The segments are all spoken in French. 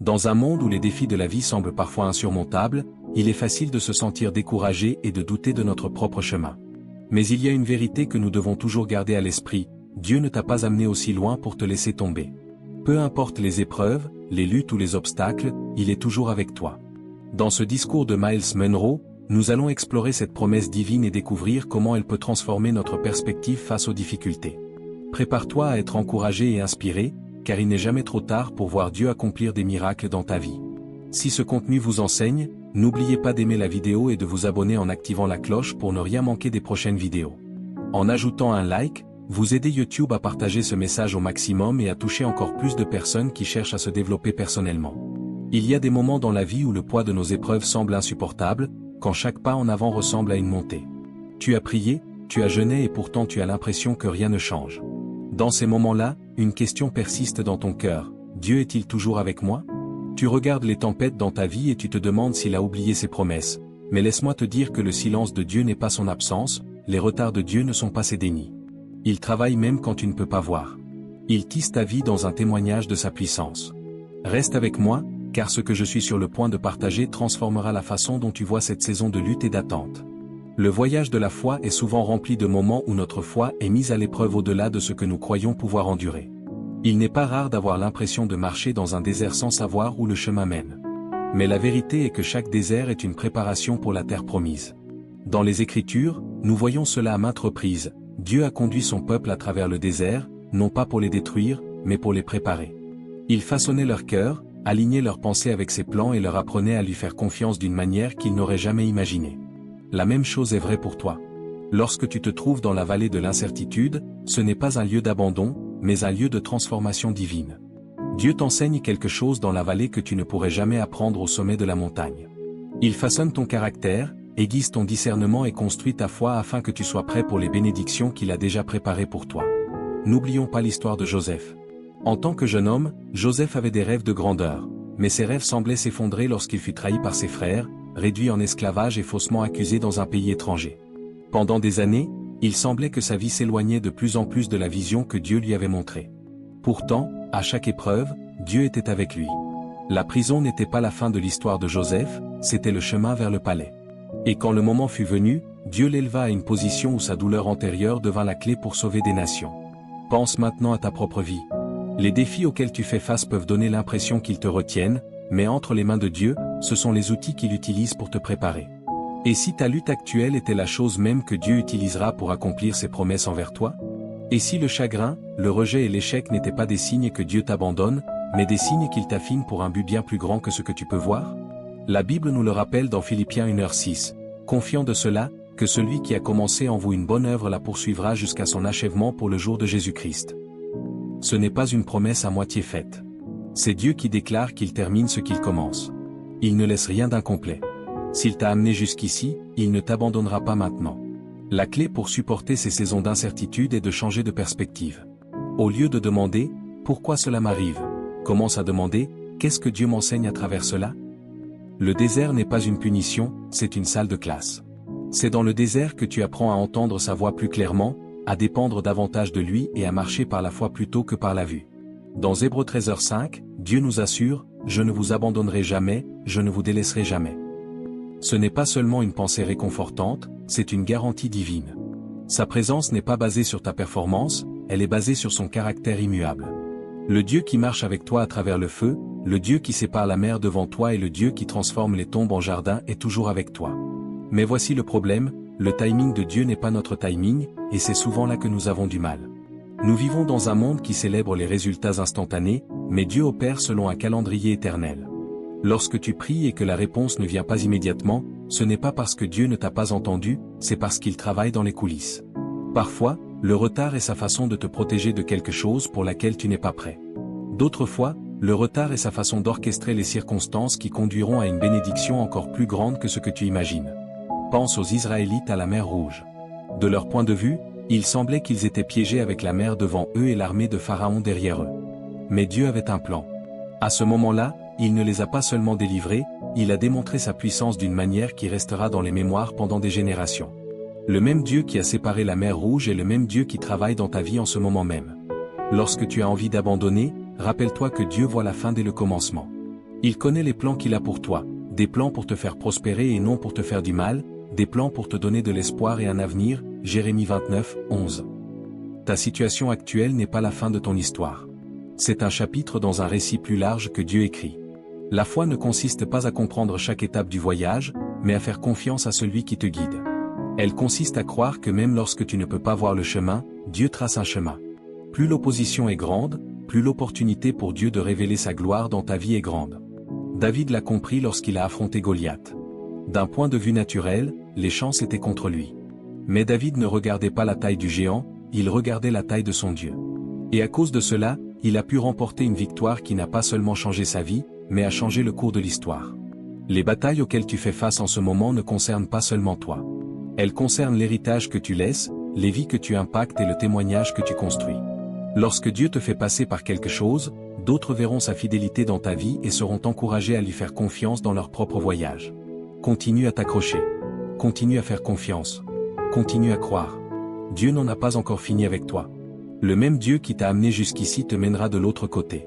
Dans un monde où les défis de la vie semblent parfois insurmontables, il est facile de se sentir découragé et de douter de notre propre chemin. Mais il y a une vérité que nous devons toujours garder à l'esprit, Dieu ne t'a pas amené aussi loin pour te laisser tomber. Peu importe les épreuves, les luttes ou les obstacles, il est toujours avec toi. Dans ce discours de Myles Munroe, nous allons explorer cette promesse divine et découvrir comment elle peut transformer notre perspective face aux difficultés. Prépare-toi à être encouragé et inspiré, car il n'est jamais trop tard pour voir Dieu accomplir des miracles dans ta vie. Si ce contenu vous enseigne, n'oubliez pas d'aimer la vidéo et de vous abonner en activant la cloche pour ne rien manquer des prochaines vidéos. En ajoutant un like, vous aidez YouTube à partager ce message au maximum et à toucher encore plus de personnes qui cherchent à se développer personnellement. Il y a des moments dans la vie où le poids de nos épreuves semble insupportable, quand chaque pas en avant ressemble à une montée. Tu as prié, tu as jeûné et pourtant tu as l'impression que rien ne change. Dans ces moments-là, une question persiste dans ton cœur, Dieu est-il toujours avec moi? Tu regardes les tempêtes dans ta vie et tu te demandes s'il a oublié ses promesses, mais laisse-moi te dire que le silence de Dieu n'est pas son absence, les retards de Dieu ne sont pas ses dénis. Il travaille même quand tu ne peux pas voir. Il tisse ta vie dans un témoignage de sa puissance. Reste avec moi, car ce que je suis sur le point de partager transformera la façon dont tu vois cette saison de lutte et d'attente. Le voyage de la foi est souvent rempli de moments où notre foi est mise à l'épreuve au-delà de ce que nous croyons pouvoir endurer. Il n'est pas rare d'avoir l'impression de marcher dans un désert sans savoir où le chemin mène. Mais la vérité est que chaque désert est une préparation pour la terre promise. Dans les Écritures, nous voyons cela à maintes reprises. Dieu a conduit son peuple à travers le désert, non pas pour les détruire, mais pour les préparer. Il façonnait leur cœur, alignait leurs pensées avec ses plans et leur apprenait à lui faire confiance d'une manière qu'ils n'auraient jamais imaginée. La même chose est vraie pour toi. Lorsque tu te trouves dans la vallée de l'incertitude, ce n'est pas un lieu d'abandon, mais un lieu de transformation divine. Dieu t'enseigne quelque chose dans la vallée que tu ne pourrais jamais apprendre au sommet de la montagne. Il façonne ton caractère, aiguise ton discernement et construit ta foi afin que tu sois prêt pour les bénédictions qu'il a déjà préparées pour toi. N'oublions pas l'histoire de Joseph. En tant que jeune homme, Joseph avait des rêves de grandeur, mais ses rêves semblaient s'effondrer lorsqu'il fut trahi par ses frères, réduit en esclavage et faussement accusé dans un pays étranger. Pendant des années, il semblait que sa vie s'éloignait de plus en plus de la vision que Dieu lui avait montrée. Pourtant, à chaque épreuve, Dieu était avec lui. La prison n'était pas la fin de l'histoire de Joseph, c'était le chemin vers le palais. Et quand le moment fut venu, Dieu l'éleva à une position où sa douleur antérieure devint la clé pour sauver des nations. Pense maintenant à ta propre vie. Les défis auxquels tu fais face peuvent donner l'impression qu'ils te retiennent, mais entre les mains de Dieu, ce sont les outils qu'il utilise pour te préparer. Et si ta lutte actuelle était la chose même que Dieu utilisera pour accomplir ses promesses envers toi? Et si le chagrin, le rejet et l'échec n'étaient pas des signes que Dieu t'abandonne, mais des signes qu'il t'affine pour un but bien plus grand que ce que tu peux voir? La Bible nous le rappelle dans Philippiens 1:6. Confiant de cela, que celui qui a commencé en vous une bonne œuvre la poursuivra jusqu'à son achèvement pour le jour de Jésus-Christ. Ce n'est pas une promesse à moitié faite. C'est Dieu qui déclare qu'il termine ce qu'il commence. Il ne laisse rien d'incomplet. S'il t'a amené jusqu'ici, il ne t'abandonnera pas maintenant. La clé pour supporter ces saisons d'incertitude est de changer de perspective. Au lieu de demander « Pourquoi cela m'arrive ?», commence à demander « Qu'est-ce que Dieu m'enseigne à travers cela ?» Le désert n'est pas une punition, c'est une salle de classe. C'est dans le désert que tu apprends à entendre sa voix plus clairement, à dépendre davantage de lui et à marcher par la foi plutôt que par la vue. Dans Hébreux 13:5, Dieu nous assure « Je ne vous abandonnerai jamais, je ne vous délaisserai jamais ». Ce n'est pas seulement une pensée réconfortante, c'est une garantie divine. Sa présence n'est pas basée sur ta performance, elle est basée sur son caractère immuable. Le Dieu qui marche avec toi à travers le feu, le Dieu qui sépare la mer devant toi et le Dieu qui transforme les tombes en jardin est toujours avec toi. Mais voici le problème, le timing de Dieu n'est pas notre timing, et c'est souvent là que nous avons du mal. Nous vivons dans un monde qui célèbre les résultats instantanés, mais Dieu opère selon un calendrier éternel. Lorsque tu pries et que la réponse ne vient pas immédiatement, ce n'est pas parce que Dieu ne t'a pas entendu, c'est parce qu'il travaille dans les coulisses. Parfois, le retard est sa façon de te protéger de quelque chose pour laquelle tu n'es pas prêt. D'autres fois, le retard est sa façon d'orchestrer les circonstances qui conduiront à une bénédiction encore plus grande que ce que tu imagines. Pense aux Israélites à la mer Rouge. De leur point de vue, il semblait qu'ils étaient piégés avec la mer devant eux et l'armée de Pharaon derrière eux. Mais Dieu avait un plan. À ce moment-là, il ne les a pas seulement délivrés, il a démontré sa puissance d'une manière qui restera dans les mémoires pendant des générations. Le même Dieu qui a séparé la mer Rouge est le même Dieu qui travaille dans ta vie en ce moment même. Lorsque tu as envie d'abandonner, rappelle-toi que Dieu voit la fin dès le commencement. Il connaît les plans qu'il a pour toi, des plans pour te faire prospérer et non pour te faire du mal, des plans pour te donner de l'espoir et un avenir, Jérémie 29, 11. Ta situation actuelle n'est pas la fin de ton histoire. C'est un chapitre dans un récit plus large que Dieu écrit. La foi ne consiste pas à comprendre chaque étape du voyage, mais à faire confiance à celui qui te guide. Elle consiste à croire que même lorsque tu ne peux pas voir le chemin, Dieu trace un chemin. Plus l'opposition est grande, plus l'opportunité pour Dieu de révéler sa gloire dans ta vie est grande. David l'a compris lorsqu'il a affronté Goliath. D'un point de vue naturel, les chances étaient contre lui. Mais David ne regardait pas la taille du géant, il regardait la taille de son Dieu. Et à cause de cela, il a pu remporter une victoire qui n'a pas seulement changé sa vie, mais a changé le cours de l'histoire. Les batailles auxquelles tu fais face en ce moment ne concernent pas seulement toi. Elles concernent l'héritage que tu laisses, les vies que tu impactes et le témoignage que tu construis. Lorsque Dieu te fait passer par quelque chose, d'autres verront sa fidélité dans ta vie et seront encouragés à lui faire confiance dans leur propre voyage. Continue à t'accrocher. Continue à faire confiance. Continue à croire. Dieu n'en a pas encore fini avec toi. Le même Dieu qui t'a amené jusqu'ici te mènera de l'autre côté.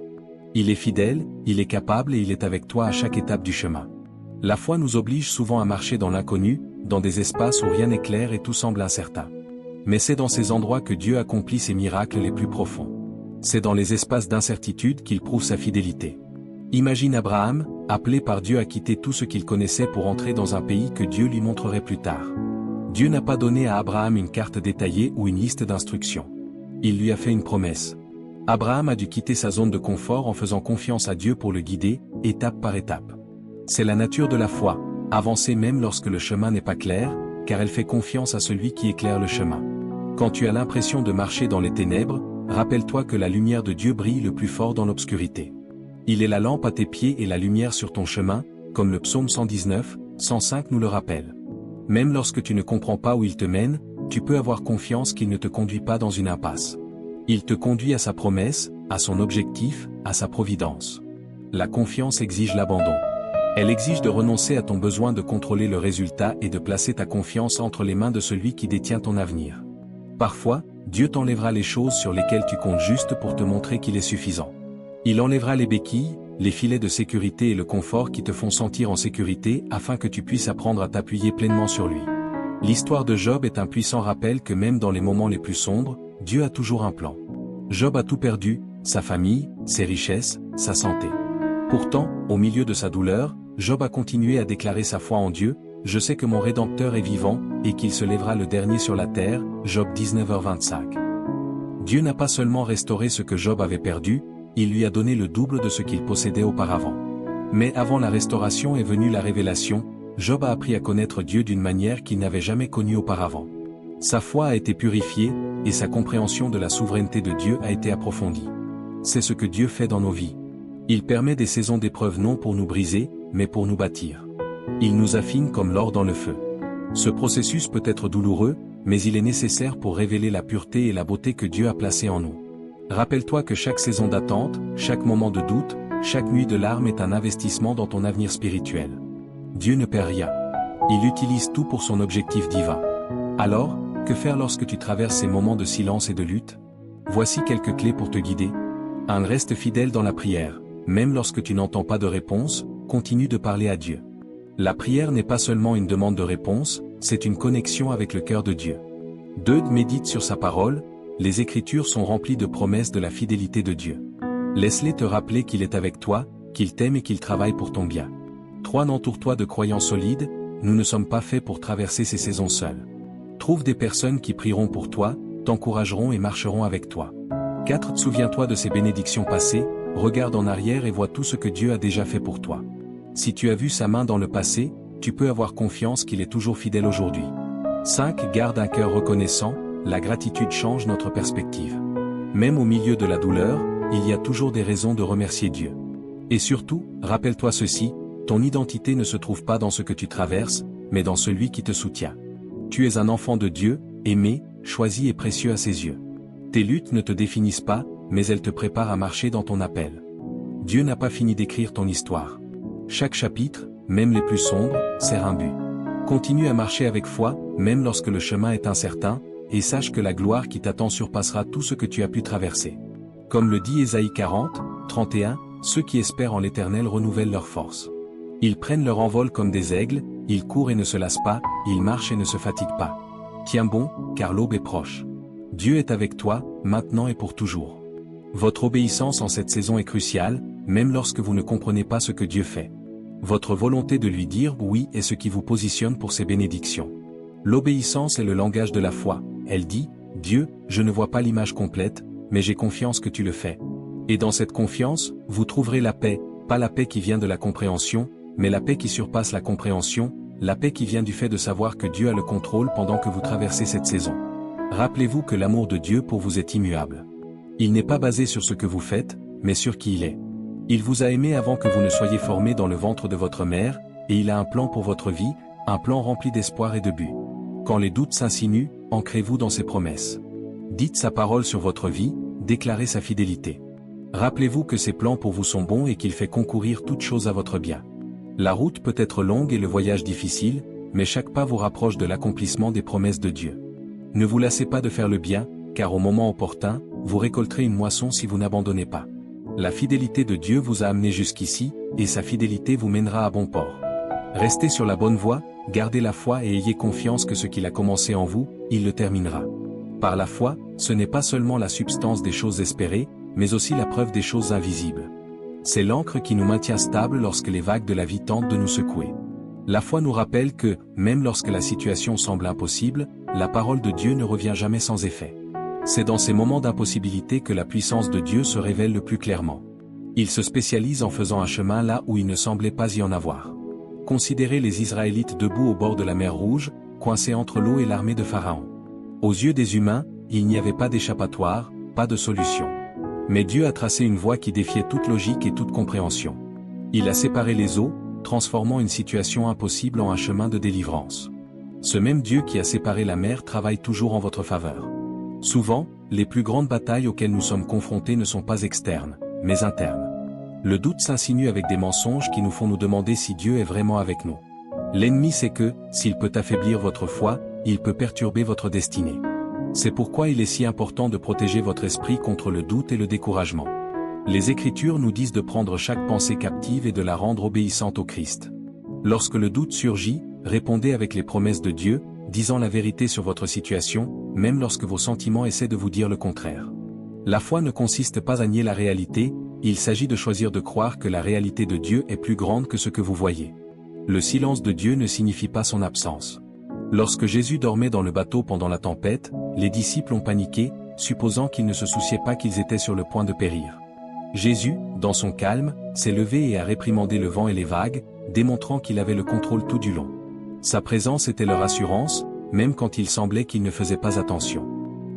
Il est fidèle, il est capable et il est avec toi à chaque étape du chemin. La foi nous oblige souvent à marcher dans l'inconnu, dans des espaces où rien n'est clair et tout semble incertain. Mais c'est dans ces endroits que Dieu accomplit ses miracles les plus profonds. C'est dans les espaces d'incertitude qu'il prouve sa fidélité. Imagine Abraham, appelé par Dieu à quitter tout ce qu'il connaissait pour entrer dans un pays que Dieu lui montrerait plus tard. Dieu n'a pas donné à Abraham une carte détaillée ou une liste d'instructions. Il lui a fait une promesse. Abraham a dû quitter sa zone de confort en faisant confiance à Dieu pour le guider, étape par étape. C'est la nature de la foi, avancer même lorsque le chemin n'est pas clair, car elle fait confiance à celui qui éclaire le chemin. Quand tu as l'impression de marcher dans les ténèbres, rappelle-toi que la lumière de Dieu brille le plus fort dans l'obscurité. Il est la lampe à tes pieds et la lumière sur ton chemin, comme le psaume 119, 105 nous le rappelle. Même lorsque tu ne comprends pas où il te mène, tu peux avoir confiance qu'il ne te conduit pas dans une impasse. Il te conduit à sa promesse, à son objectif, à sa providence. La confiance exige l'abandon. Elle exige de renoncer à ton besoin de contrôler le résultat et de placer ta confiance entre les mains de celui qui détient ton avenir. Parfois, Dieu t'enlèvera les choses sur lesquelles tu comptes juste pour te montrer qu'il est suffisant. Il enlèvera les béquilles, les filets de sécurité et le confort qui te font sentir en sécurité afin que tu puisses apprendre à t'appuyer pleinement sur lui. L'histoire de Job est un puissant rappel que même dans les moments les plus sombres, Dieu a toujours un plan. Job a tout perdu, sa famille, ses richesses, sa santé. Pourtant, au milieu de sa douleur, Job a continué à déclarer sa foi en Dieu. Je sais que mon Rédempteur est vivant, et qu'il se lèvera le dernier sur la terre, Job 19h25. Dieu n'a pas seulement restauré ce que Job avait perdu, il lui a donné le double de ce qu'il possédait auparavant. Mais avant la restauration est venue la révélation, Job a appris à connaître Dieu d'une manière qu'il n'avait jamais connue auparavant. Sa foi a été purifiée, et sa compréhension de la souveraineté de Dieu a été approfondie. C'est ce que Dieu fait dans nos vies. Il permet des saisons d'épreuves non pour nous briser, mais pour nous bâtir. Il nous affine comme l'or dans le feu. Ce processus peut être douloureux, mais il est nécessaire pour révéler la pureté et la beauté que Dieu a placée en nous. Rappelle-toi que chaque saison d'attente, chaque moment de doute, chaque nuit de larmes est un investissement dans ton avenir spirituel. Dieu ne perd rien. Il utilise tout pour son objectif divin. Alors, que faire lorsque tu traverses ces moments de silence et de lutte? Voici quelques clés pour te guider. 1. Reste fidèle dans la prière. Même lorsque tu n'entends pas de réponse, continue de parler à Dieu. La prière n'est pas seulement une demande de réponse, c'est une connexion avec le cœur de Dieu. 2. Médite sur sa parole. Les Écritures sont remplies de promesses de la fidélité de Dieu. Laisse-les te rappeler qu'il est avec toi, qu'il t'aime et qu'il travaille pour ton bien. 3. Entoure-toi de croyants solides. Nous ne sommes pas faits pour traverser ces saisons seuls. Trouve des personnes qui prieront pour toi, t'encourageront et marcheront avec toi. 4. Souviens-toi de ces bénédictions passées, regarde en arrière et vois tout ce que Dieu a déjà fait pour toi. Si tu as vu sa main dans le passé, tu peux avoir confiance qu'il est toujours fidèle aujourd'hui. 5. Garde un cœur reconnaissant, la gratitude change notre perspective. Même au milieu de la douleur, il y a toujours des raisons de remercier Dieu. Et surtout, rappelle-toi ceci, ton identité ne se trouve pas dans ce que tu traverses, mais dans celui qui te soutient. Tu es un enfant de Dieu, aimé, choisi et précieux à ses yeux. Tes luttes ne te définissent pas, mais elles te préparent à marcher dans ton appel. Dieu n'a pas fini d'écrire ton histoire. Chaque chapitre, même les plus sombres, sert un but. Continue à marcher avec foi, même lorsque le chemin est incertain, et sache que la gloire qui t'attend surpassera tout ce que tu as pu traverser. Comme le dit Ésaïe 40, 31, Ceux qui espèrent en l'Éternel renouvellent leurs forces. Ils prennent leur envol comme des aigles, ils courent et ne se lassent pas, ils marchent et ne se fatiguent pas. Tiens bon, car l'aube est proche. Dieu est avec toi, maintenant et pour toujours. Votre obéissance en cette saison est cruciale, même lorsque vous ne comprenez pas ce que Dieu fait. Votre volonté de lui dire oui est ce qui vous positionne pour ses bénédictions. L'obéissance est le langage de la foi. Elle dit, Dieu, je ne vois pas l'image complète, mais j'ai confiance que tu le fais. Et dans cette confiance, vous trouverez la paix, pas la paix qui vient de la compréhension, mais la paix qui surpasse la compréhension, la paix qui vient du fait de savoir que Dieu a le contrôle pendant que vous traversez cette saison. Rappelez-vous que l'amour de Dieu pour vous est immuable. Il n'est pas basé sur ce que vous faites, mais sur qui il est. Il vous a aimé avant que vous ne soyez formés dans le ventre de votre mère, et il a un plan pour votre vie, un plan rempli d'espoir et de but. Quand les doutes s'insinuent, ancrez-vous dans ses promesses. Dites sa parole sur votre vie, déclarez sa fidélité. Rappelez-vous que ses plans pour vous sont bons et qu'il fait concourir toutes choses à votre bien. La route peut être longue et le voyage difficile, mais chaque pas vous rapproche de l'accomplissement des promesses de Dieu. Ne vous lassez pas de faire le bien, car au moment opportun, vous récolterez une moisson si vous n'abandonnez pas. La fidélité de Dieu vous a amené jusqu'ici, et sa fidélité vous mènera à bon port. Restez sur la bonne voie, gardez la foi et ayez confiance que ce qu'il a commencé en vous, il le terminera. Par la foi, ce n'est pas seulement la substance des choses espérées, mais aussi la preuve des choses invisibles. C'est l'ancre qui nous maintient stables lorsque les vagues de la vie tentent de nous secouer. La foi nous rappelle que, même lorsque la situation semble impossible, la parole de Dieu ne revient jamais sans effet. C'est dans ces moments d'impossibilité que la puissance de Dieu se révèle le plus clairement. Il se spécialise en faisant un chemin là où il ne semblait pas y en avoir. Considérez les Israélites debout au bord de la mer Rouge, coincés entre l'eau et l'armée de Pharaon. Aux yeux des humains, il n'y avait pas d'échappatoire, pas de solution. Mais Dieu a tracé une voie qui défiait toute logique et toute compréhension. Il a séparé les eaux, transformant une situation impossible en un chemin de délivrance. Ce même Dieu qui a séparé la mer travaille toujours en votre faveur. Souvent, les plus grandes batailles auxquelles nous sommes confrontés ne sont pas externes, mais internes. Le doute s'insinue avec des mensonges qui nous font nous demander si Dieu est vraiment avec nous. L'ennemi sait que, s'il peut affaiblir votre foi, il peut perturber votre destinée. C'est pourquoi il est si important de protéger votre esprit contre le doute et le découragement. Les Écritures nous disent de prendre chaque pensée captive et de la rendre obéissante au Christ. Lorsque le doute surgit, répondez avec les promesses de Dieu, disant la vérité sur votre situation, même lorsque vos sentiments essaient de vous dire le contraire. La foi ne consiste pas à nier la réalité, il s'agit de choisir de croire que la réalité de Dieu est plus grande que ce que vous voyez. Le silence de Dieu ne signifie pas son absence. Lorsque Jésus dormait dans le bateau pendant la tempête, les disciples ont paniqué, supposant qu'ils ne se souciaient pas qu'ils étaient sur le point de périr. Jésus, dans son calme, s'est levé et a réprimandé le vent et les vagues, démontrant qu'il avait le contrôle tout du long. Sa présence était leur assurance, même quand il semblait qu'ils ne faisaient pas attention.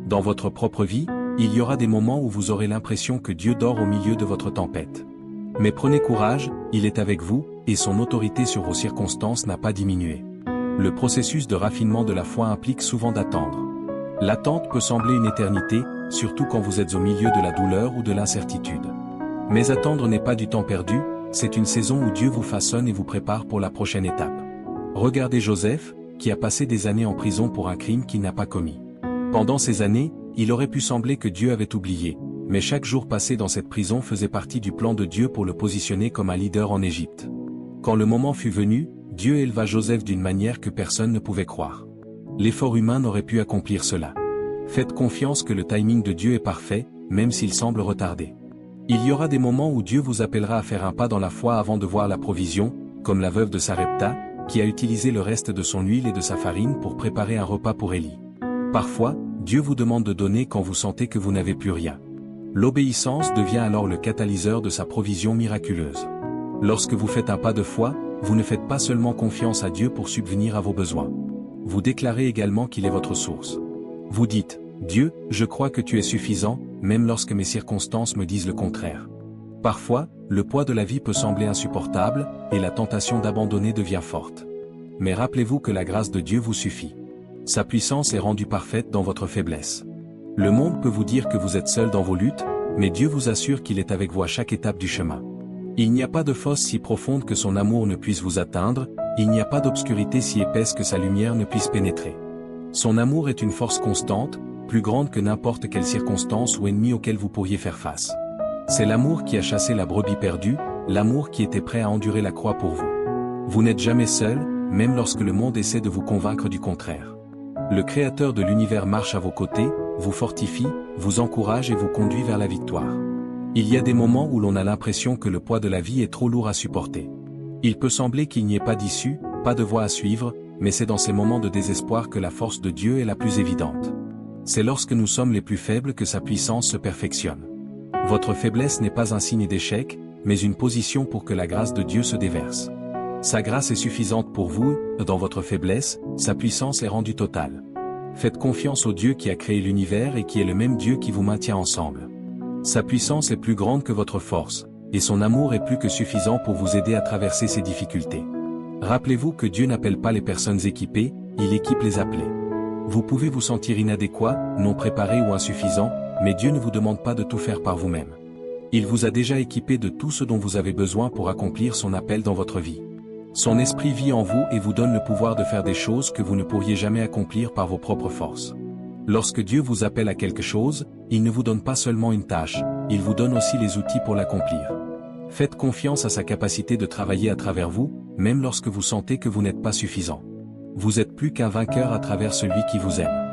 Dans votre propre vie, il y aura des moments où vous aurez l'impression que Dieu dort au milieu de votre tempête. Mais prenez courage, il est avec vous, et son autorité sur vos circonstances n'a pas diminué. Le processus de raffinement de la foi implique souvent d'attendre. L'attente peut sembler une éternité, surtout quand vous êtes au milieu de la douleur ou de l'incertitude. Mais attendre n'est pas du temps perdu, c'est une saison où Dieu vous façonne et vous prépare pour la prochaine étape. Regardez Joseph, qui a passé des années en prison pour un crime qu'il n'a pas commis. Pendant ces années, il aurait pu sembler que Dieu avait oublié, mais chaque jour passé dans cette prison faisait partie du plan de Dieu pour le positionner comme un leader en Égypte. Quand le moment fut venu, Dieu éleva Joseph d'une manière que personne ne pouvait croire. L'effort humain n'aurait pu accomplir cela. Faites confiance que le timing de Dieu est parfait, même s'il semble retardé. Il y aura des moments où Dieu vous appellera à faire un pas dans la foi avant de voir la provision, comme la veuve de Sarepta, qui a utilisé le reste de son huile et de sa farine pour préparer un repas pour Élie. Parfois, Dieu vous demande de donner quand vous sentez que vous n'avez plus rien. L'obéissance devient alors le catalyseur de sa provision miraculeuse. Lorsque vous faites un pas de foi, vous ne faites pas seulement confiance à Dieu pour subvenir à vos besoins. Vous déclarez également qu'il est votre source. Vous dites, Dieu, je crois que tu es suffisant, même lorsque mes circonstances me disent le contraire. Parfois, le poids de la vie peut sembler insupportable, et la tentation d'abandonner devient forte. Mais rappelez-vous que la grâce de Dieu vous suffit. Sa puissance est rendue parfaite dans votre faiblesse. Le monde peut vous dire que vous êtes seul dans vos luttes, mais Dieu vous assure qu'il est avec vous à chaque étape du chemin. Il n'y a pas de fosse si profonde que son amour ne puisse vous atteindre, il n'y a pas d'obscurité si épaisse que sa lumière ne puisse pénétrer. Son amour est une force constante, plus grande que n'importe quelle circonstance ou ennemi auquel vous pourriez faire face. C'est l'amour qui a chassé la brebis perdue, l'amour qui était prêt à endurer la croix pour vous. Vous n'êtes jamais seul, même lorsque le monde essaie de vous convaincre du contraire. Le Créateur de l'univers marche à vos côtés, vous fortifie, vous encourage et vous conduit vers la victoire. Il y a des moments où l'on a l'impression que le poids de la vie est trop lourd à supporter. Il peut sembler qu'il n'y ait pas d'issue, pas de voie à suivre, mais c'est dans ces moments de désespoir que la force de Dieu est la plus évidente. C'est lorsque nous sommes les plus faibles que sa puissance se perfectionne. Votre faiblesse n'est pas un signe d'échec, mais une position pour que la grâce de Dieu se déverse. Sa grâce est suffisante pour vous, dans votre faiblesse, sa puissance est rendue totale. Faites confiance au Dieu qui a créé l'univers et qui est le même Dieu qui vous maintient ensemble. Sa puissance est plus grande que votre force, et son amour est plus que suffisant pour vous aider à traverser ces difficultés. Rappelez-vous que Dieu n'appelle pas les personnes équipées, il équipe les appelées. Vous pouvez vous sentir inadéquat, non préparé ou insuffisant, mais Dieu ne vous demande pas de tout faire par vous-même. Il vous a déjà équipé de tout ce dont vous avez besoin pour accomplir son appel dans votre vie. Son esprit vit en vous et vous donne le pouvoir de faire des choses que vous ne pourriez jamais accomplir par vos propres forces. Lorsque Dieu vous appelle à quelque chose, il ne vous donne pas seulement une tâche, il vous donne aussi les outils pour l'accomplir. Faites confiance à sa capacité de travailler à travers vous, même lorsque vous sentez que vous n'êtes pas suffisant. Vous êtes plus qu'un vainqueur à travers celui qui vous aime.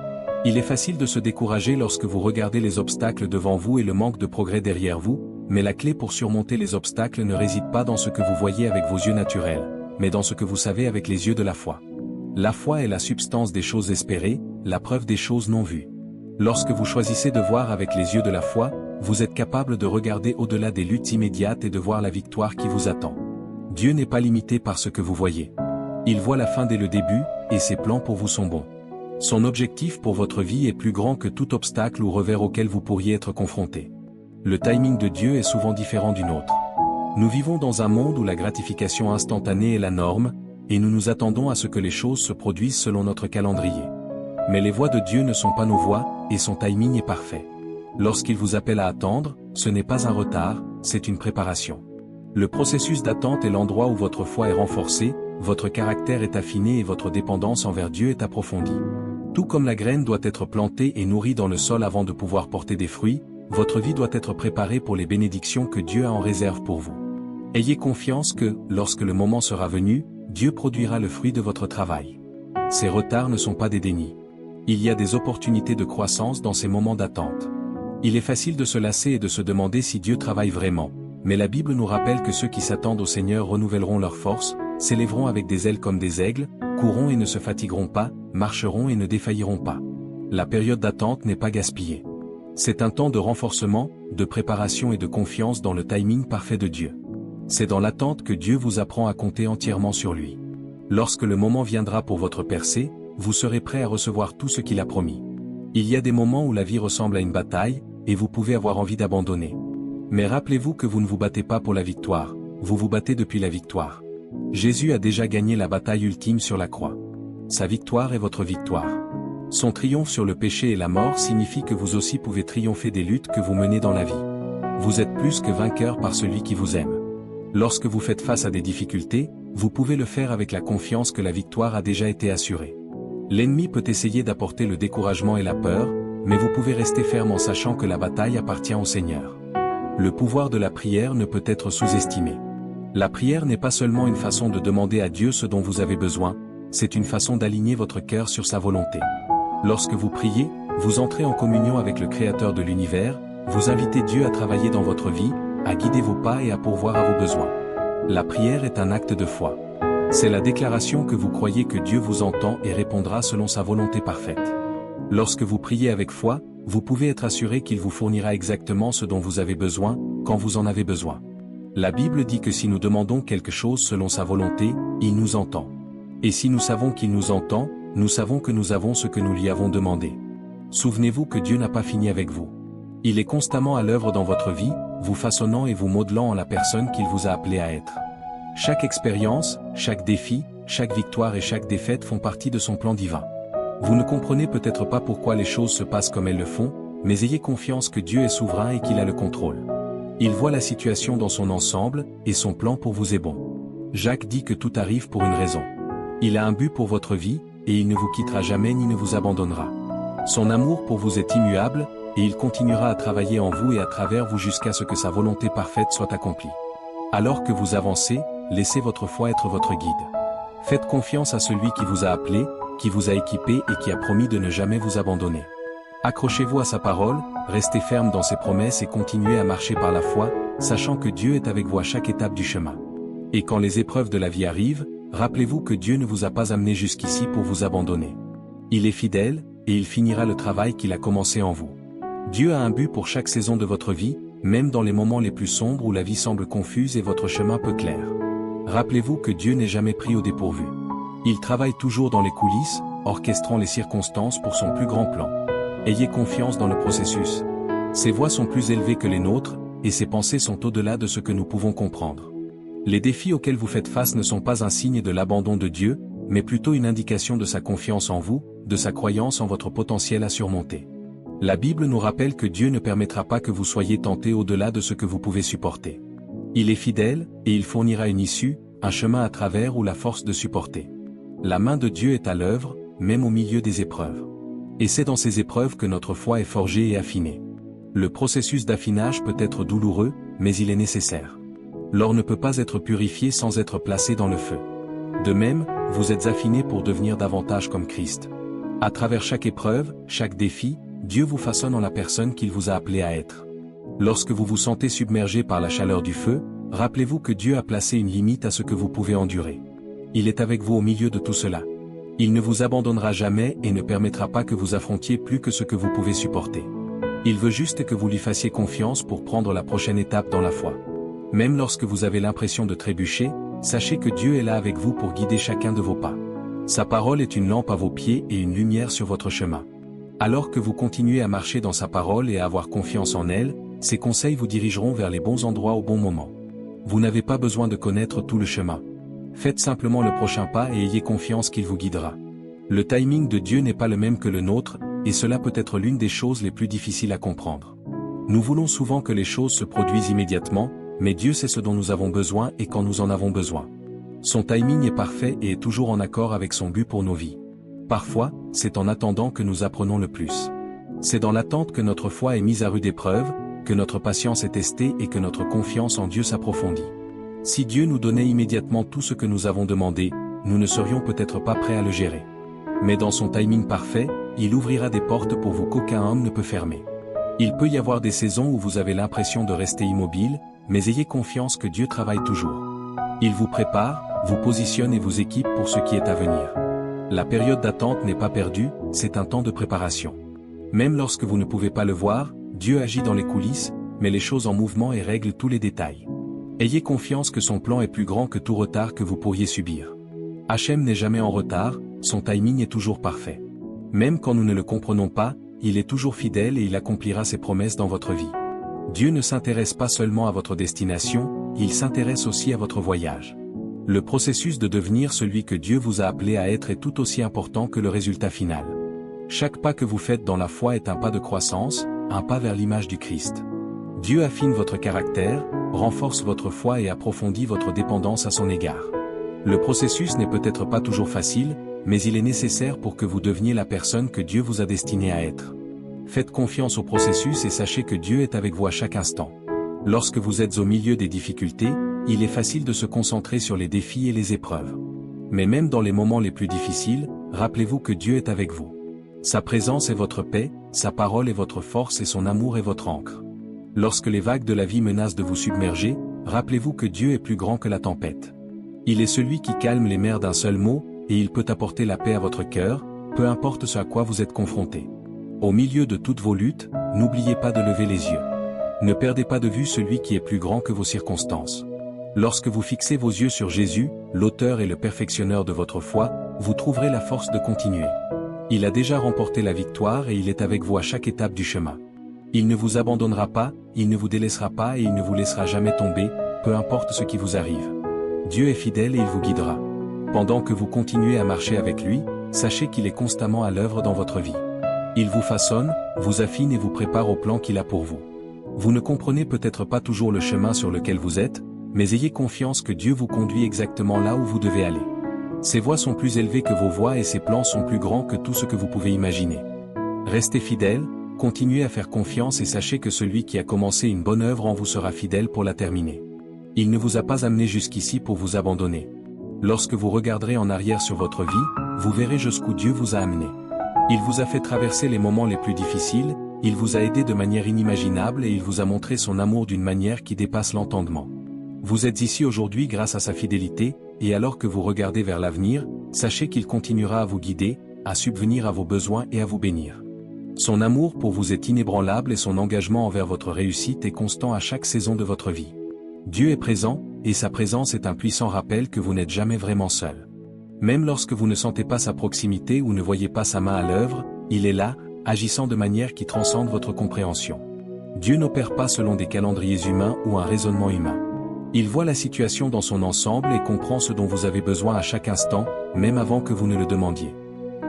Il est facile de se décourager lorsque vous regardez les obstacles devant vous et le manque de progrès derrière vous, mais la clé pour surmonter les obstacles ne réside pas dans ce que vous voyez avec vos yeux naturels, mais dans ce que vous savez avec les yeux de la foi. La foi est la substance des choses espérées, la preuve des choses non vues. Lorsque vous choisissez de voir avec les yeux de la foi, vous êtes capable de regarder au-delà des luttes immédiates et de voir la victoire qui vous attend. Dieu n'est pas limité par ce que vous voyez. Il voit la fin dès le début, et ses plans pour vous sont bons. Son objectif pour votre vie est plus grand que tout obstacle ou revers auquel vous pourriez être confronté. Le timing de Dieu est souvent différent du nôtre. Nous vivons dans un monde où la gratification instantanée est la norme, et nous nous attendons à ce que les choses se produisent selon notre calendrier. Mais les voies de Dieu ne sont pas nos voies, et son timing est parfait. Lorsqu'il vous appelle à attendre, ce n'est pas un retard, c'est une préparation. Le processus d'attente est l'endroit où votre foi est renforcée, votre caractère est affiné et votre dépendance envers Dieu est approfondie. Tout comme la graine doit être plantée et nourrie dans le sol avant de pouvoir porter des fruits, votre vie doit être préparée pour les bénédictions que Dieu a en réserve pour vous. Ayez confiance que, lorsque le moment sera venu, Dieu produira le fruit de votre travail. Ces retards ne sont pas des dénis. Il y a des opportunités de croissance dans ces moments d'attente. Il est facile de se lasser et de se demander si Dieu travaille vraiment, mais la Bible nous rappelle que ceux qui s'attendent au Seigneur renouvelleront leurs forces, s'élèveront avec des ailes comme des aigles, courront et ne se fatigueront pas, marcheront et ne défailliront pas. La période d'attente n'est pas gaspillée. C'est un temps de renforcement, de préparation et de confiance dans le timing parfait de Dieu. C'est dans l'attente que Dieu vous apprend à compter entièrement sur lui. Lorsque le moment viendra pour votre percée, vous serez prêt à recevoir tout ce qu'il a promis. Il y a des moments où la vie ressemble à une bataille, et vous pouvez avoir envie d'abandonner. Mais rappelez-vous que vous ne vous battez pas pour la victoire, vous vous battez depuis la victoire. Jésus a déjà gagné la bataille ultime sur la croix. Sa victoire est votre victoire. Son triomphe sur le péché et la mort signifie que vous aussi pouvez triompher des luttes que vous menez dans la vie. Vous êtes plus que vainqueur par celui qui vous aime. Lorsque vous faites face à des difficultés, vous pouvez le faire avec la confiance que la victoire a déjà été assurée. L'ennemi peut essayer d'apporter le découragement et la peur, mais vous pouvez rester ferme en sachant que la bataille appartient au Seigneur. Le pouvoir de la prière ne peut être sous-estimé. La prière n'est pas seulement une façon de demander à Dieu ce dont vous avez besoin, c'est une façon d'aligner votre cœur sur sa volonté. Lorsque vous priez, vous entrez en communion avec le Créateur de l'univers, vous invitez Dieu à travailler dans votre vie, à guider vos pas et à pourvoir à vos besoins. La prière est un acte de foi. C'est la déclaration que vous croyez que Dieu vous entend et répondra selon sa volonté parfaite. Lorsque vous priez avec foi, vous pouvez être assuré qu'il vous fournira exactement ce dont vous avez besoin, quand vous en avez besoin. La Bible dit que si nous demandons quelque chose selon sa volonté, il nous entend. Et si nous savons qu'il nous entend, nous savons que nous avons ce que nous lui avons demandé. Souvenez-vous que Dieu n'a pas fini avec vous. Il est constamment à l'œuvre dans votre vie, vous façonnant et vous modelant en la personne qu'il vous a appelé à être. Chaque expérience, chaque défi, chaque victoire et chaque défaite font partie de son plan divin. Vous ne comprenez peut-être pas pourquoi les choses se passent comme elles le font, mais ayez confiance que Dieu est souverain et qu'il a le contrôle. Il voit la situation dans son ensemble, et son plan pour vous est bon. Jacques dit que tout arrive pour une raison. Il a un but pour votre vie, et il ne vous quittera jamais ni ne vous abandonnera. Son amour pour vous est immuable, et il continuera à travailler en vous et à travers vous jusqu'à ce que sa volonté parfaite soit accomplie. Alors que vous avancez, laissez votre foi être votre guide. Faites confiance à celui qui vous a appelé, qui vous a équipé et qui a promis de ne jamais vous abandonner. Accrochez-vous à sa parole, restez ferme dans ses promesses et continuez à marcher par la foi, sachant que Dieu est avec vous à chaque étape du chemin. Et quand les épreuves de la vie arrivent, rappelez-vous que Dieu ne vous a pas amené jusqu'ici pour vous abandonner. Il est fidèle, et il finira le travail qu'il a commencé en vous. Dieu a un but pour chaque saison de votre vie, même dans les moments les plus sombres où la vie semble confuse et votre chemin peu clair. Rappelez-vous que Dieu n'est jamais pris au dépourvu. Il travaille toujours dans les coulisses, orchestrant les circonstances pour son plus grand plan. Ayez confiance dans le processus. Ses voies sont plus élevées que les nôtres, et ses pensées sont au-delà de ce que nous pouvons comprendre. Les défis auxquels vous faites face ne sont pas un signe de l'abandon de Dieu, mais plutôt une indication de sa confiance en vous, de sa croyance en votre potentiel à surmonter. La Bible nous rappelle que Dieu ne permettra pas que vous soyez tentés au-delà de ce que vous pouvez supporter. Il est fidèle, et il fournira une issue, un chemin à travers ou la force de supporter. La main de Dieu est à l'œuvre, même au milieu des épreuves. Et c'est dans ces épreuves que notre foi est forgée et affinée. Le processus d'affinage peut être douloureux, mais il est nécessaire. L'or ne peut pas être purifié sans être placé dans le feu. De même, vous êtes affinés pour devenir davantage comme Christ. À travers chaque épreuve, chaque défi, Dieu vous façonne en la personne qu'il vous a appelé à être. Lorsque vous vous sentez submergé par la chaleur du feu, rappelez-vous que Dieu a placé une limite à ce que vous pouvez endurer. Il est avec vous au milieu de tout cela. Il ne vous abandonnera jamais et ne permettra pas que vous affrontiez plus que ce que vous pouvez supporter. Il veut juste que vous lui fassiez confiance pour prendre la prochaine étape dans la foi. Même lorsque vous avez l'impression de trébucher, sachez que Dieu est là avec vous pour guider chacun de vos pas. Sa parole est une lampe à vos pieds et une lumière sur votre chemin. Alors que vous continuez à marcher dans sa parole et à avoir confiance en elle, ses conseils vous dirigeront vers les bons endroits au bon moment. Vous n'avez pas besoin de connaître tout le chemin. Faites simplement le prochain pas et ayez confiance qu'il vous guidera. Le timing de Dieu n'est pas le même que le nôtre, et cela peut être l'une des choses les plus difficiles à comprendre. Nous voulons souvent que les choses se produisent immédiatement, mais Dieu sait ce dont nous avons besoin et quand nous en avons besoin. Son timing est parfait et est toujours en accord avec son but pour nos vies. Parfois, c'est en attendant que nous apprenons le plus. C'est dans l'attente que notre foi est mise à rude épreuve, que notre patience est testée et que notre confiance en Dieu s'approfondit. Si Dieu nous donnait immédiatement tout ce que nous avons demandé, nous ne serions peut-être pas prêts à le gérer. Mais dans son timing parfait, il ouvrira des portes pour vous qu'aucun homme ne peut fermer. Il peut y avoir des saisons où vous avez l'impression de rester immobile, mais ayez confiance que Dieu travaille toujours. Il vous prépare, vous positionne et vous équipe pour ce qui est à venir. La période d'attente n'est pas perdue, c'est un temps de préparation. Même lorsque vous ne pouvez pas le voir, Dieu agit dans les coulisses, met les choses en mouvement et règle tous les détails. Ayez confiance que son plan est plus grand que tout retard que vous pourriez subir. Hachem n'est jamais en retard, son timing est toujours parfait. Même quand nous ne le comprenons pas, il est toujours fidèle et il accomplira ses promesses dans votre vie. Dieu ne s'intéresse pas seulement à votre destination, il s'intéresse aussi à votre voyage. Le processus de devenir celui que Dieu vous a appelé à être est tout aussi important que le résultat final. Chaque pas que vous faites dans la foi est un pas de croissance, un pas vers l'image du Christ. Dieu affine votre caractère, renforce votre foi et approfondit votre dépendance à son égard. Le processus n'est peut-être pas toujours facile, mais il est nécessaire pour que vous deveniez la personne que Dieu vous a destinée à être. Faites confiance au processus et sachez que Dieu est avec vous à chaque instant. Lorsque vous êtes au milieu des difficultés, il est facile de se concentrer sur les défis et les épreuves. Mais même dans les moments les plus difficiles, rappelez-vous que Dieu est avec vous. Sa présence est votre paix, sa parole est votre force et son amour est votre ancre. Lorsque les vagues de la vie menacent de vous submerger, rappelez-vous que Dieu est plus grand que la tempête. Il est celui qui calme les mers d'un seul mot, et il peut apporter la paix à votre cœur, peu importe ce à quoi vous êtes confronté. Au milieu de toutes vos luttes, n'oubliez pas de lever les yeux. Ne perdez pas de vue celui qui est plus grand que vos circonstances. Lorsque vous fixez vos yeux sur Jésus, l'auteur et le perfectionneur de votre foi, vous trouverez la force de continuer. Il a déjà remporté la victoire et il est avec vous à chaque étape du chemin. Il ne vous abandonnera pas, il ne vous délaissera pas et il ne vous laissera jamais tomber, peu importe ce qui vous arrive. Dieu est fidèle et il vous guidera. Pendant que vous continuez à marcher avec lui, sachez qu'il est constamment à l'œuvre dans votre vie. Il vous façonne, vous affine et vous prépare au plan qu'il a pour vous. Vous ne comprenez peut-être pas toujours le chemin sur lequel vous êtes, mais ayez confiance que Dieu vous conduit exactement là où vous devez aller. Ses voies sont plus élevées que vos voies et ses plans sont plus grands que tout ce que vous pouvez imaginer. Restez fidèle, continuez à faire confiance et sachez que celui qui a commencé une bonne œuvre en vous sera fidèle pour la terminer. Il ne vous a pas amené jusqu'ici pour vous abandonner. Lorsque vous regarderez en arrière sur votre vie, vous verrez jusqu'où Dieu vous a amené. Il vous a fait traverser les moments les plus difficiles, il vous a aidé de manière inimaginable et il vous a montré son amour d'une manière qui dépasse l'entendement. Vous êtes ici aujourd'hui grâce à sa fidélité, et alors que vous regardez vers l'avenir, sachez qu'il continuera à vous guider, à subvenir à vos besoins et à vous bénir. Son amour pour vous est inébranlable et son engagement envers votre réussite est constant à chaque saison de votre vie. Dieu est présent, et sa présence est un puissant rappel que vous n'êtes jamais vraiment seul. Même lorsque vous ne sentez pas sa proximité ou ne voyez pas sa main à l'œuvre, il est là, agissant de manière qui transcende votre compréhension. Dieu n'opère pas selon des calendriers humains ou un raisonnement humain. Il voit la situation dans son ensemble et comprend ce dont vous avez besoin à chaque instant, même avant que vous ne le demandiez.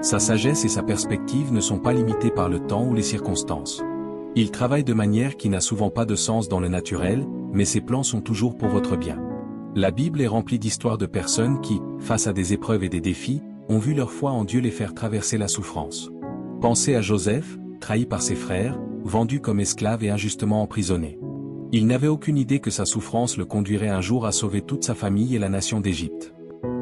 Sa sagesse et sa perspective ne sont pas limitées par le temps ou les circonstances. Il travaille de manière qui n'a souvent pas de sens dans le naturel, mais ses plans sont toujours pour votre bien. La Bible est remplie d'histoires de personnes qui, face à des épreuves et des défis, ont vu leur foi en Dieu les faire traverser la souffrance. Pensez à Joseph, trahi par ses frères, vendu comme esclave et injustement emprisonné. Il n'avait aucune idée que sa souffrance le conduirait un jour à sauver toute sa famille et la nation d'Égypte.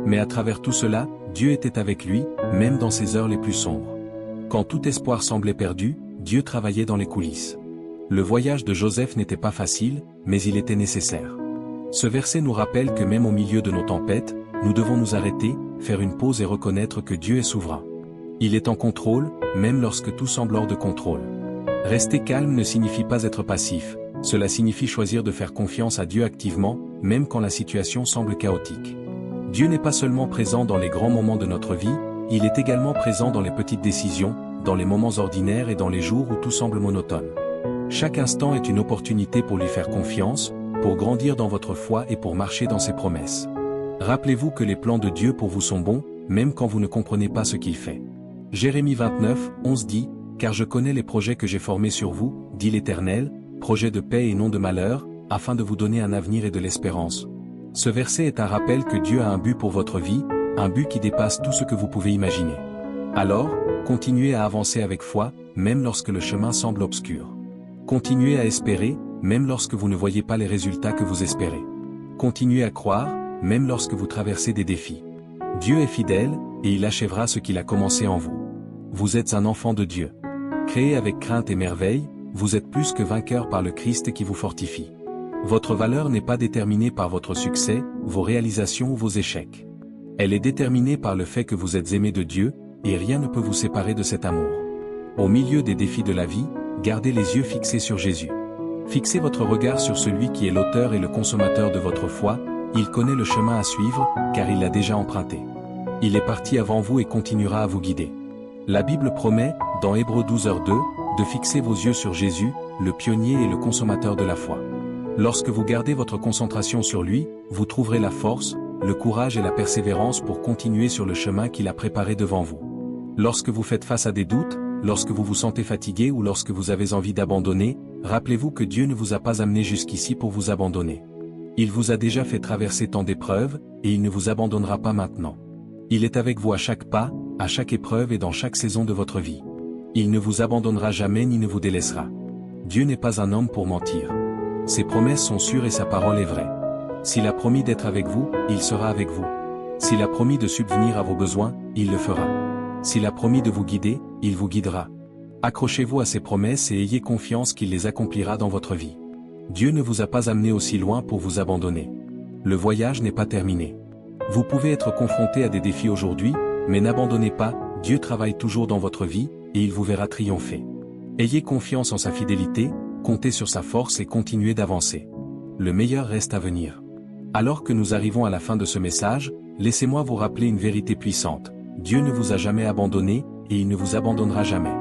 Mais à travers tout cela, Dieu était avec lui, même dans ses heures les plus sombres. Quand tout espoir semblait perdu, Dieu travaillait dans les coulisses. Le voyage de Joseph n'était pas facile, mais il était nécessaire. Ce verset nous rappelle que même au milieu de nos tempêtes, nous devons nous arrêter, faire une pause et reconnaître que Dieu est souverain. Il est en contrôle, même lorsque tout semble hors de contrôle. Rester calme ne signifie pas être passif, cela signifie choisir de faire confiance à Dieu activement, même quand la situation semble chaotique. Dieu n'est pas seulement présent dans les grands moments de notre vie, il est également présent dans les petites décisions, dans les moments ordinaires et dans les jours où tout semble monotone. Chaque instant est une opportunité pour lui faire confiance, pour grandir dans votre foi et pour marcher dans ses promesses. Rappelez-vous que les plans de Dieu pour vous sont bons, même quand vous ne comprenez pas ce qu'il fait. Jérémie 29, 11 dit, « Car je connais les projets que j'ai formés sur vous, dit l'Éternel, projets de paix et non de malheur, afin de vous donner un avenir et de l'espérance. » Ce verset est un rappel que Dieu a un but pour votre vie, un but qui dépasse tout ce que vous pouvez imaginer. Alors, continuez à avancer avec foi, même lorsque le chemin semble obscur. Continuez à espérer, même lorsque vous ne voyez pas les résultats que vous espérez. Continuez à croire, même lorsque vous traversez des défis. Dieu est fidèle, et il achèvera ce qu'il a commencé en vous. Vous êtes un enfant de Dieu. Créé avec crainte et merveille, vous êtes plus que vainqueur par le Christ qui vous fortifie. Votre valeur n'est pas déterminée par votre succès, vos réalisations ou vos échecs. Elle est déterminée par le fait que vous êtes aimé de Dieu, et rien ne peut vous séparer de cet amour. Au milieu des défis de la vie, gardez les yeux fixés sur Jésus. Fixez votre regard sur celui qui est l'auteur et le consommateur de votre foi, il connaît le chemin à suivre, car il l'a déjà emprunté. Il est parti avant vous et continuera à vous guider. La Bible promet, dans Hébreux 12h2, de fixer vos yeux sur Jésus, le pionnier et le consommateur de la foi. Lorsque vous gardez votre concentration sur lui, vous trouverez la force, le courage et la persévérance pour continuer sur le chemin qu'il a préparé devant vous. Lorsque vous faites face à des doutes, lorsque vous vous sentez fatigué ou lorsque vous avez envie d'abandonner, rappelez-vous que Dieu ne vous a pas amené jusqu'ici pour vous abandonner. Il vous a déjà fait traverser tant d'épreuves, et il ne vous abandonnera pas maintenant. Il est avec vous à chaque pas, à chaque épreuve et dans chaque saison de votre vie. Il ne vous abandonnera jamais ni ne vous délaissera. Dieu n'est pas un homme pour mentir. Ses promesses sont sûres et sa parole est vraie. S'il a promis d'être avec vous, il sera avec vous. S'il a promis de subvenir à vos besoins, il le fera. S'il a promis de vous guider, il vous guidera. Accrochez-vous à ses promesses et ayez confiance qu'il les accomplira dans votre vie. Dieu ne vous a pas amené aussi loin pour vous abandonner. Le voyage n'est pas terminé. Vous pouvez être confronté à des défis aujourd'hui, mais n'abandonnez pas, Dieu travaille toujours dans votre vie, et il vous verra triompher. Ayez confiance en sa fidélité, comptez sur sa force et continuez d'avancer. Le meilleur reste à venir. Alors que nous arrivons à la fin de ce message, laissez-moi vous rappeler une vérité puissante. Dieu ne vous a jamais abandonné, et il ne vous abandonnera jamais.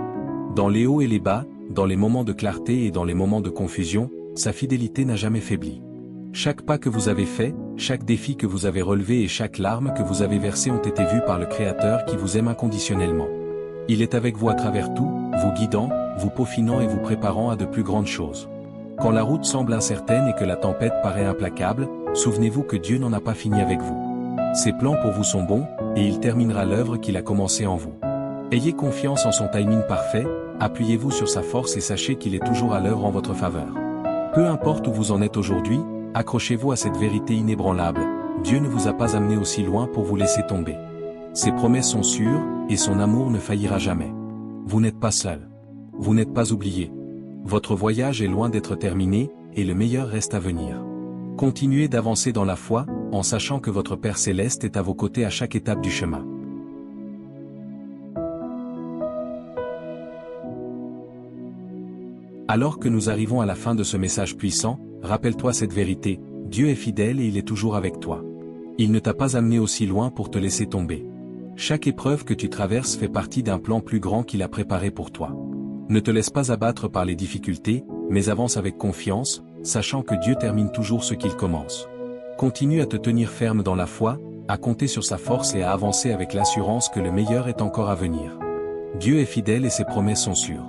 Dans les hauts et les bas, dans les moments de clarté et dans les moments de confusion, sa fidélité n'a jamais faibli. Chaque pas que vous avez fait, chaque défi que vous avez relevé et chaque larme que vous avez versée ont été vues par le Créateur qui vous aime inconditionnellement. Il est avec vous à travers tout, vous guidant, vous peaufinant et vous préparant à de plus grandes choses. Quand la route semble incertaine et que la tempête paraît implacable, souvenez-vous que Dieu n'en a pas fini avec vous. Ses plans pour vous sont bons, et il terminera l'œuvre qu'il a commencée en vous. Ayez confiance en son timing parfait, Appuyez-vous sur sa force et sachez qu'il est toujours à l'œuvre en votre faveur. Peu importe où vous en êtes aujourd'hui, accrochez-vous à cette vérité inébranlable, Dieu ne vous a pas amené aussi loin pour vous laisser tomber. Ses promesses sont sûres, et son amour ne faillira jamais. Vous n'êtes pas seul. Vous n'êtes pas oublié. Votre voyage est loin d'être terminé, et le meilleur reste à venir. Continuez d'avancer dans la foi, en sachant que votre Père Céleste est à vos côtés à chaque étape du chemin. Alors que nous arrivons à la fin de ce message puissant, rappelle-toi cette vérité, Dieu est fidèle et il est toujours avec toi. Il ne t'a pas amené aussi loin pour te laisser tomber. Chaque épreuve que tu traverses fait partie d'un plan plus grand qu'il a préparé pour toi. Ne te laisse pas abattre par les difficultés, mais avance avec confiance, sachant que Dieu termine toujours ce qu'il commence. Continue à te tenir ferme dans la foi, à compter sur sa force et à avancer avec l'assurance que le meilleur est encore à venir. Dieu est fidèle et ses promesses sont sûres.